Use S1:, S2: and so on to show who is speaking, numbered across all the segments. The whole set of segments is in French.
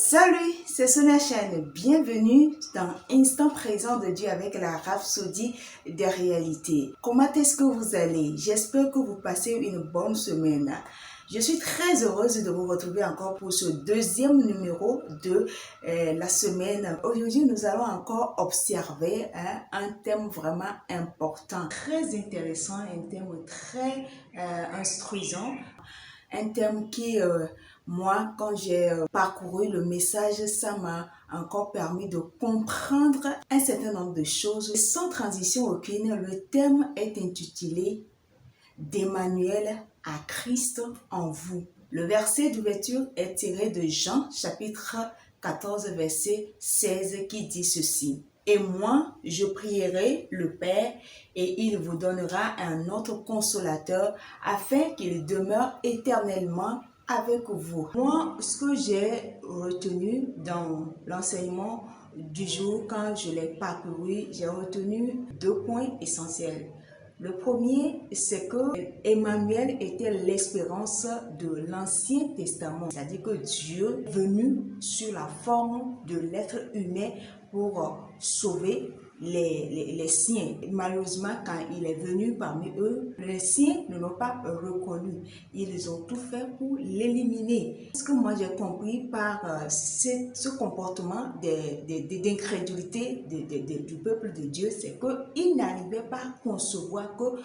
S1: Salut, c'est Sonia Chaîne. Bienvenue dans Instant Présent de Dieu avec la Rhapsodie des réalités. Comment est-ce que vous allez? J'espère que vous passez une bonne semaine. Je suis très heureuse de vous retrouver encore pour ce deuxième numéro de la semaine. Aujourd'hui, nous allons encore observer un thème vraiment important, très intéressant, un thème très instruisant, un thème qui, moi, quand j'ai parcouru le message, ça m'a encore permis de comprendre un certain nombre de choses. Sans transition aucune, le thème est intitulé « D'Emmanuel à Christ en vous ». Le verset d'ouverture est tiré de Jean, chapitre 14, verset 16, qui dit ceci. « Et moi, je prierai le Père, et il vous donnera un autre consolateur, afin qu'il demeure éternellement avec vous. » Moi, ce que j'ai retenu dans l'enseignement du jour, quand je l'ai parcouru, j'ai retenu 2 points essentiels. Le premier, c'est que Emmanuel était l'espérance de l'Ancien Testament, c'est-à-dire que Dieu est venu sur la forme de l'être humain pour sauver les siens. Malheureusement, quand il est venu parmi eux, les siens ne l'ont pas reconnu. Ils ont tout fait pour l'éliminer. Ce que moi j'ai compris par ce comportement d'incrédulité du peuple de Dieu, c'est qu'ils n'arrivaient pas à concevoir que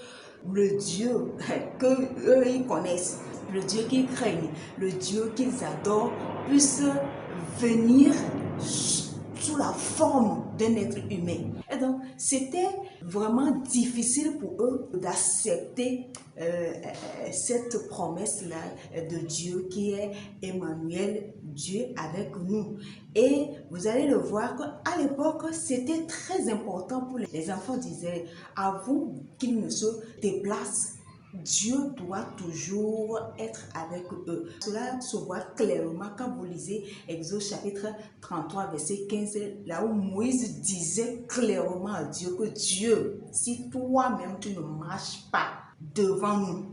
S1: le Dieu qu'eux ils connaissent, le Dieu qu'ils craignent, le Dieu qu'ils adorent, puisse venir sous la forme d'un être humain. Et donc, c'était vraiment difficile pour eux d'accepter cette promesse-là de Dieu qui est Emmanuel, Dieu avec nous. Et vous allez le voir qu'à l'époque, c'était très important pour les enfants disaient, avant qu'ils ne se déplacent, Dieu doit toujours être avec eux. Cela se voit clairement quand vous lisez Exode chapitre 33, verset 15, là où Moïse disait clairement à Dieu que Dieu, si toi-même tu ne marches pas devant nous,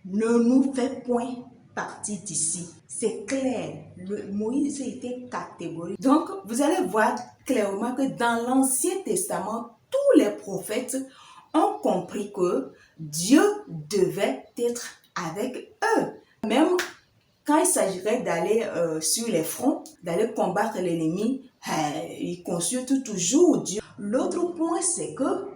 S1: ne nous fais point partie d'ici. C'est clair, Moïse était catégorique. Donc, vous allez voir clairement que dans l'Ancien Testament, tous les prophètes ont compris que Dieu devait être avec eux. Même quand il s'agirait d'aller sur les fronts, d'aller combattre l'ennemi, ils consultent toujours Dieu. L'autre point, c'est que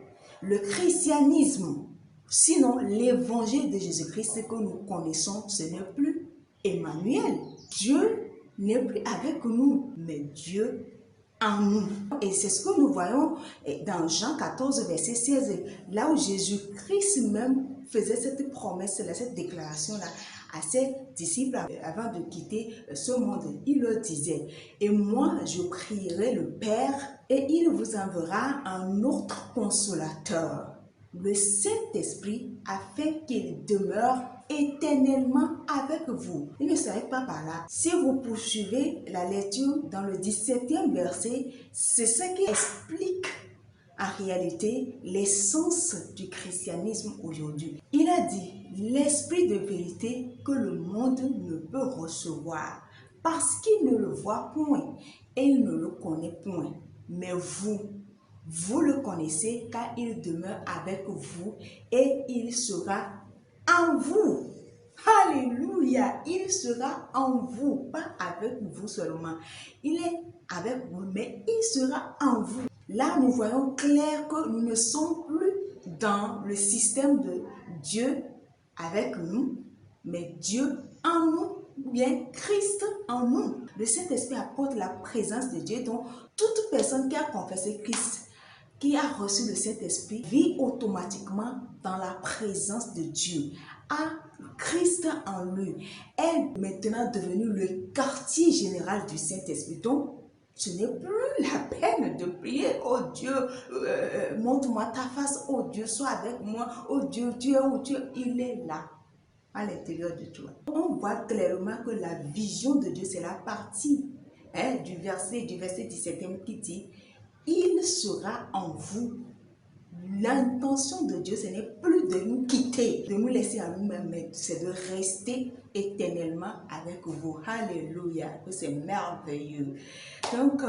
S1: le christianisme, sinon l'évangile de Jésus-Christ que nous connaissons, ce n'est plus Emmanuel. Dieu n'est plus avec nous, mais Dieu en nous. Et c'est ce que nous voyons dans Jean 14, verset 16, là où Jésus-Christ même faisait cette promesse-là, cette déclaration-là à ses disciples avant de quitter ce monde. Il leur disait, et moi je prierai le Père et il vous enverra un autre consolateur, le Saint-Esprit, afin qu'il demeure éternellement avec vous. Il ne s'arrête pas par là. Si vous poursuivez la lecture dans le 17e verset, c'est ce qui explique en réalité l'essence du christianisme aujourd'hui. Il a dit, l'esprit de vérité que le monde ne peut recevoir parce qu'il ne le voit point et il ne le connaît point. Mais vous le connaissez car il demeure avec vous et il sera en vous. Alléluia, il sera en vous, pas avec vous seulement. Il est avec vous, mais il sera en vous. Là, nous voyons clair que nous ne sommes plus dans le système de Dieu avec nous, mais Dieu en nous, ou bien Christ en nous. Le Saint-Esprit apporte la présence de Dieu, donc toute personne qui a confessé Christ, qui a reçu le Saint-Esprit, vit automatiquement dans la présence de Dieu, a Christ en lui, est maintenant devenu le quartier général du Saint-Esprit. Donc, ce n'est plus la peine de prier, oh Dieu, montre-moi ta face, oh Dieu, sois avec moi, oh Dieu, tu es où Dieu, il est là, à l'intérieur de toi. On voit clairement que la vision de Dieu, c'est la partie du verset 17e qui dit, il sera en vous. L'intention de Dieu, ce n'est plus de nous quitter, de nous laisser à nous-mêmes, mais c'est de rester éternellement avec vous. Alléluia, c'est merveilleux. Donc,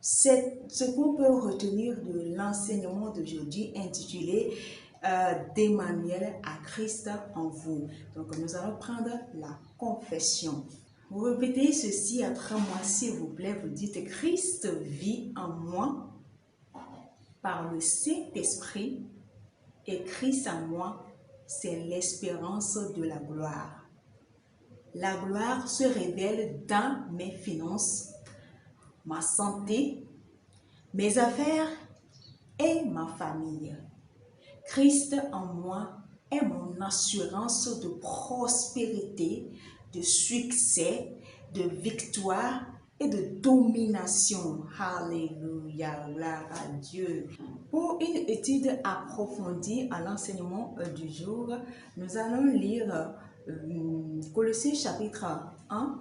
S1: c'est ce qu'on peut retenir de l'enseignement d'aujourd'hui intitulé d'Emmanuel à Christ en vous. Donc, nous allons prendre la confession. Vous répétez ceci après moi, s'il vous plaît. Vous dites: Christ vit en moi par le Saint-Esprit, et Christ en moi, c'est l'espérance de la gloire. La gloire se révèle dans mes finances, ma santé, mes affaires et ma famille. Christ en moi est mon assurance de prospérité, de succès, de victoire et de domination. Alléluia, gloire à Dieu. Pour une étude approfondie à l'enseignement du jour, nous allons lire Colossiens chapitre 1,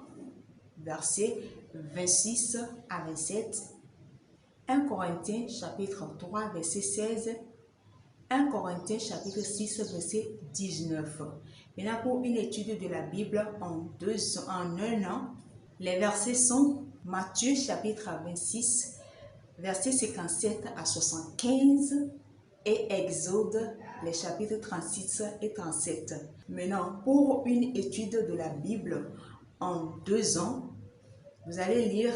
S1: versets 26 à 27, 1 Corinthiens chapitre 3, verset 16, 1 Corinthiens chapitre 6, verset 19. Maintenant, pour une étude de la Bible en un an, les versets sont Matthieu chapitre 26, versets 57 à 75 et Exode, les chapitres 36 et 37. Maintenant, pour une étude de la Bible en 2 ans, vous allez lire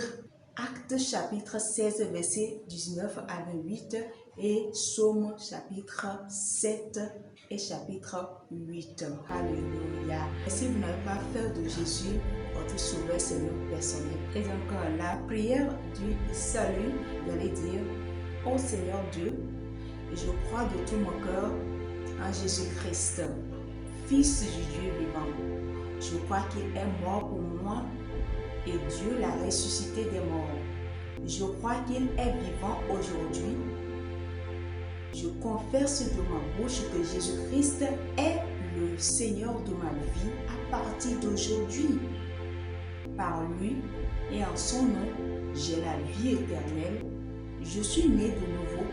S1: Actes chapitre 16, verset 19 à 28 et Psaume chapitre 7 et chapitre 8. Alléluia. Et si vous n'avez pas fait de Jésus votre sauveur Seigneur personnel, et encore la prière du salut, vous allez dire: Ô Seigneur Dieu, je crois de tout mon cœur en Jésus-Christ, Fils du Dieu vivant. Je crois qu'il est mort pour moi et Dieu l'a ressuscité des morts. Je crois qu'il est vivant aujourd'hui. Je confesse de ma bouche que Jésus-Christ est le Seigneur de ma vie à partir d'aujourd'hui. Par lui et en son nom, j'ai la vie éternelle. Je suis né de nouveau.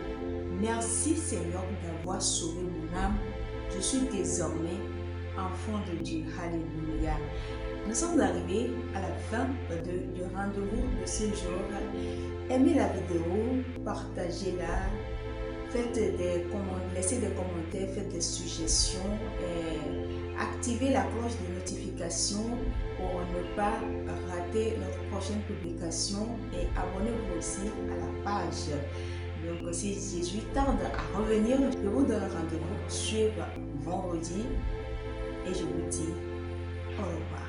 S1: Merci Seigneur d'avoir sauvé mon âme. Je suis désormais enfant de Dieu. Alléluia. Nous sommes arrivés à la fin du rendez-vous de ce jour. Aimez la vidéo, partagez-la, laissez des commentaires, faites des suggestions, activez la cloche de notification pour ne pas rater notre prochaine publication et abonnez-vous aussi à la page. Donc si Jésus tarde à revenir, je vous donne rendez-vous sur vendredi et je vous dis au revoir.